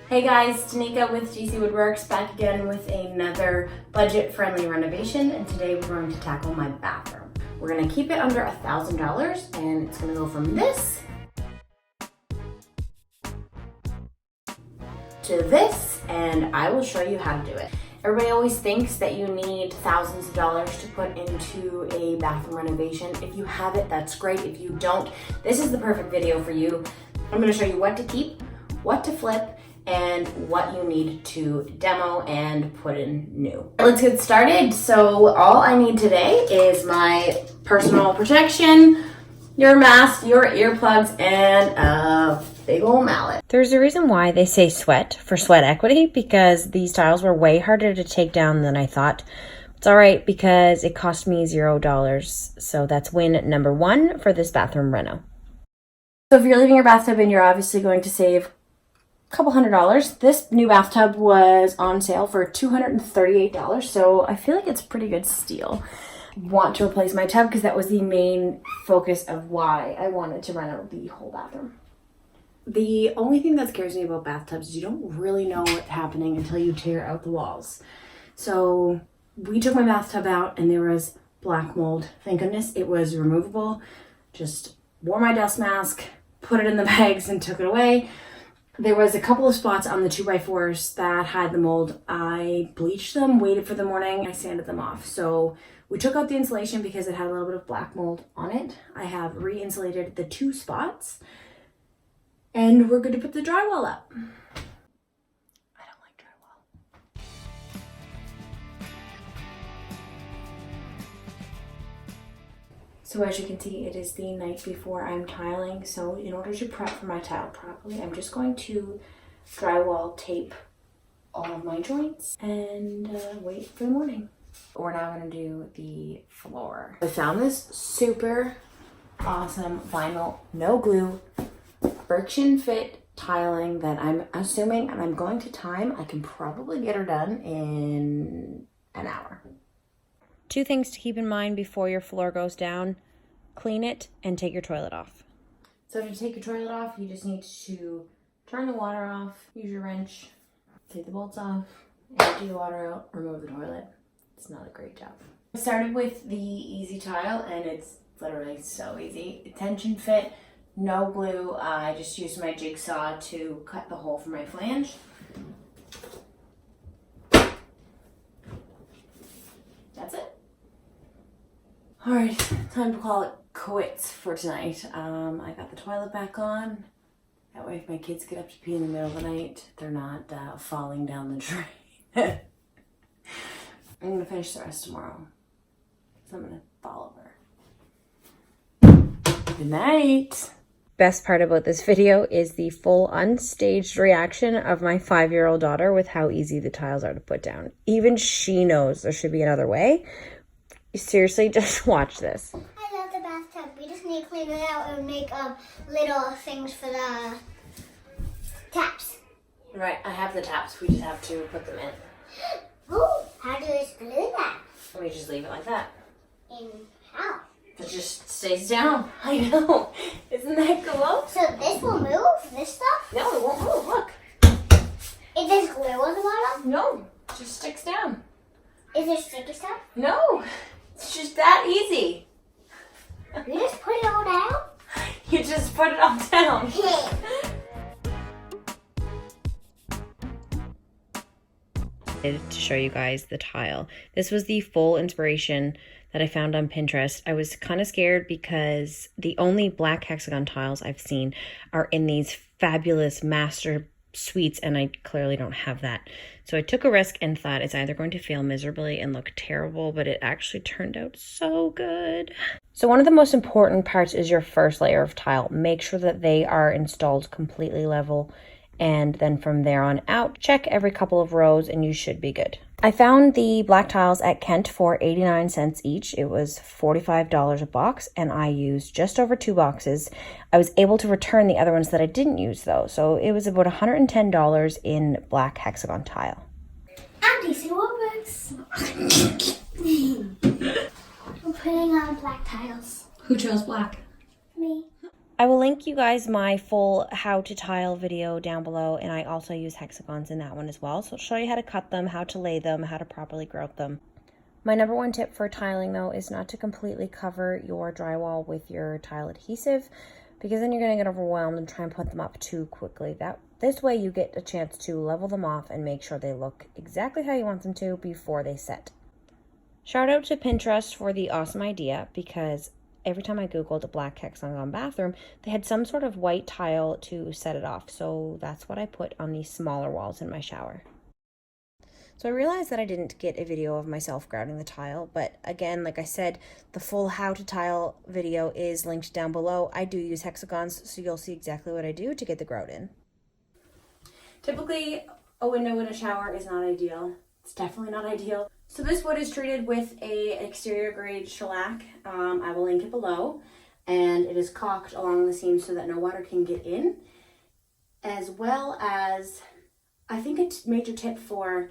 Hey guys, Tanika with GC Woodworks back again with another budget-friendly renovation, and today we're going to tackle my bathroom. We're going to keep it under $1,000 and it's going to go from this to this, and I will show you how to do it. Everybody always thinks that you need thousands of dollars to put into a bathroom renovation. If you have it, that's great. If you don't, this is the perfect video for you. I'm going to show you what to keep, what to flip, and what you need to demo and put in new. Let's get started. So all I need today is my personal protection, your mask, your earplugs, and a big old mallet. There's a reason why they say sweat for sweat equity, because these tiles were way harder to take down than I thought. It's all right because it cost me $0. So that's win number one for this bathroom reno. So if you're leaving your bathtub in, you're obviously going to save couple $100. This new bathtub was on sale for $238, so I feel like it's pretty good steal. Want to replace my tub because that was the main focus of why I wanted to reno the whole bathroom. The only thing that scares me about bathtubs is you don't really know what's happening until you tear out the walls. So we took my bathtub out and there was black mold. Thank goodness it was removable. Just wore my dust mask, put it in the bags and took it away. There was a couple of spots on the 2x4s that had the mold. I bleached them, waited for the morning, I sanded them off. So we took out the insulation because it had a little bit of black mold on it. I have re-insulated the 2 spots and we're good to put the drywall up. I don't like drywall. So as you can see, it is the night before I'm tiling. So in order to prep for my tile properly, I'm just going to drywall tape all of my joints and wait for the morning. We're now going to do the floor. I found this super awesome vinyl, no glue, friction fit tiling that I'm assuming, and I'm going to time, I can probably get her done in an hour. 2 things to keep in mind before your floor goes down: clean it and take your toilet off. So to take your toilet off, you just need to turn the water off, use your wrench, take the bolts off, empty the water out, remove the toilet. It's not a great job. I started with the easy tile and it's literally so easy. Tension fit, no glue. I just used my jigsaw to cut the hole for my flange. That's it. All right, time to call it quits for tonight. I got the toilet back on. That way if my kids get up to pee in the middle of the night, they're not falling down the drain. I'm gonna finish the rest tomorrow. So I'm gonna fall over. Good night. Best part about this video is the full unstaged reaction of my 5-year-old daughter with how easy the tiles are to put down. Even she knows there should be another way. Seriously, just watch this. I love the bathtub. We just need to clean it out and make little things for the taps. Right, I have the taps. We just have to put them in. Oh, how do we glue that? We just leave it like that. In how? It just stays down. I know. Isn't that cool? So this will move, this stuff? No, it won't move. Look. Is there glue on the bottom? No, it just sticks down. Is there sticky stuff? No, it's just that easy. You just put it all down? You just put it all down. To show you guys the tile. This was the full inspiration that I found on Pinterest. I was kind of scared because the only black hexagon tiles I've seen are in these fabulous master suites, and I clearly don't have that. So I took a risk and thought it's either going to fail miserably and look terrible, but it actually turned out so good. So one of the most important parts is your first layer of tile. Make sure that they are installed completely level, and then from there on out, check every couple of rows and you should be good. I found the black tiles at Kent for 89 cents each. It was $45 a box, and I used just over 2 boxes. I was able to return the other ones that I didn't use though, so it was about $110 in black hexagon tile. I'm DC Woodworks. I'm putting on black tiles. Who chose black? Me. I will link you guys my full how to tile video down below, and I also use hexagons in that one as well. So I'll show you how to cut them, how to lay them, how to properly grout them. My number one tip for tiling though is not to completely cover your drywall with your tile adhesive, because then you're going to get overwhelmed and try and put them up too quickly. This way you get a chance to level them off and make sure they look exactly how you want them to before they set. Shout out to Pinterest for the awesome idea, because every time I googled a black hexagon bathroom, they had some sort of white tile to set it off. So that's what I put on these smaller walls in my shower. So I realized that I didn't get a video of myself grouting the tile, but again, like I said, the full how to tile video is linked down below. I do use hexagons, so you'll see exactly what I do to get the grout in. Typically, a window in a shower is not ideal. It's definitely not ideal. So this wood is treated with a exterior grade shellac. I will link it below, and it is caulked along the seams so that no water can get in, as well as, I think a major tip for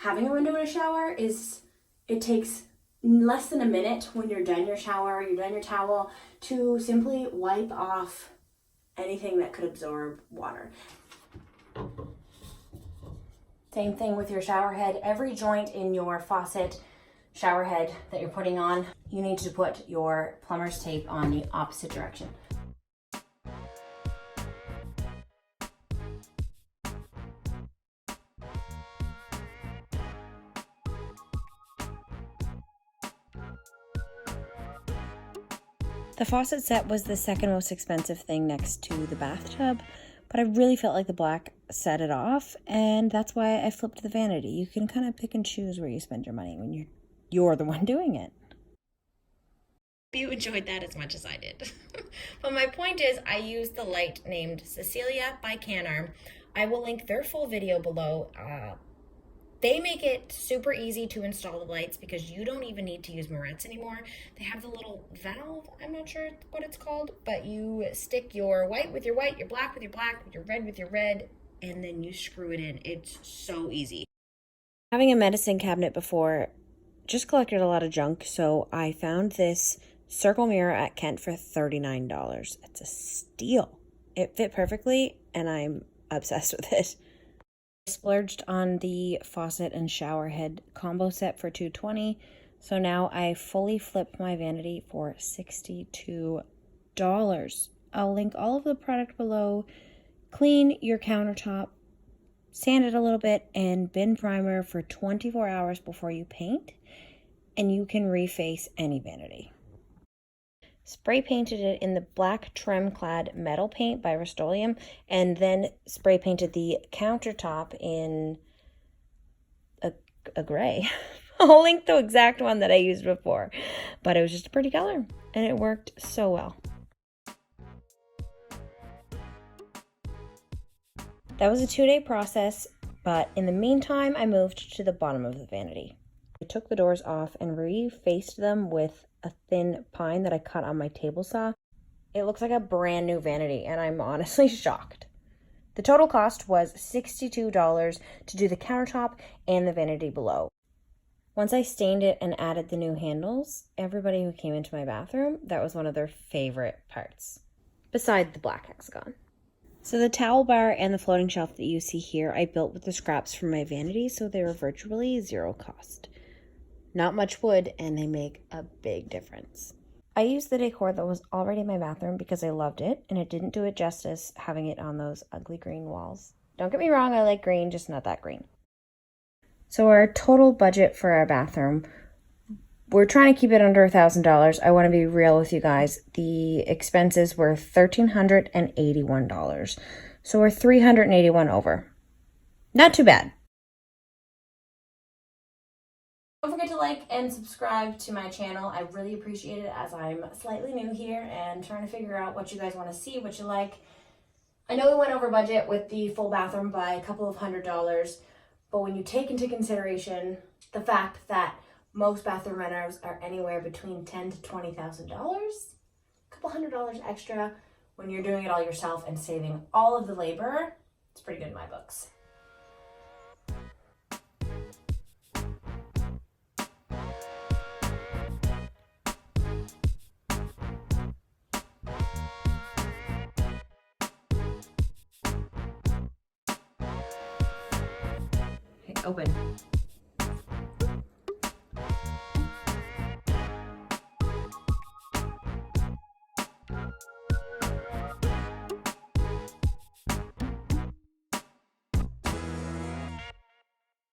having a window in a shower is it takes less than a minute when you're done your shower, you're done your towel, to simply wipe off anything that could absorb water. Same thing with your shower head. Every joint in your faucet shower head that you're putting on, you need to put your plumber's tape on the opposite direction. The faucet set was the second most expensive thing next to the bathtub, but I really felt like the black set it off, and that's why I flipped the vanity. You can kind of pick and choose where you spend your money when you're the one doing it. You enjoyed that as much as I did. But my point is, I used the light named Cecilia by CANARM. I will link their full video below. They make it super easy to install the lights because you don't even need to use morettes anymore. They have the little valve, I'm not sure what it's called, but you stick your white with your white, your black with your black, your red with your red, and then you screw it in. It's so easy. Having a medicine cabinet before just collected a lot of junk, so I found this circle mirror at Kent for $39. It's a steal. It fit perfectly, and I'm obsessed with it. I splurged on the faucet and shower head combo set for $220, so now I fully flipped my vanity for $62. I'll link all of the product below. Clean your countertop, sand it a little bit, and bin primer for 24 hours before you paint, and you can reface any vanity. Spray painted it in the black trim clad metal paint by Rust-Oleum, and then spray painted the countertop in a gray. I'll link the exact one that I used before, but it was just a pretty color and it worked so well. That was a 2-day process, but in the meantime, I moved to the bottom of the vanity. I took the doors off and refaced them with a thin pine that I cut on my table saw. It looks like a brand new vanity, and I'm honestly shocked. The total cost was $62 to do the countertop and the vanity below. Once I stained it and added the new handles, everybody who came into my bathroom, that was one of their favorite parts, beside the black hexagon. So the towel bar and the floating shelf that you see here, I built with the scraps from my vanity, so they were virtually zero cost. Not much wood, and they make a big difference. I used the decor that was already in my bathroom because I loved it, and it didn't do it justice having it on those ugly green walls. Don't get me wrong, I like green, just not that green. So our total budget for our bathroom, we're trying to keep it under $1,000. I want to be real with you guys. The expenses were $1,381. So we're $381 over. Not too bad. Don't forget to like and subscribe to my channel. I really appreciate it, as I'm slightly new here and trying to figure out what you guys want to see, what you like. I know we went over budget with the full bathroom by a couple of $100s, but when you take into consideration the fact that most bathroom renters are anywhere between $10,000 to $20,000, a couple $100 extra when you're doing it all yourself and saving all of the labor, it's pretty good in my books. open.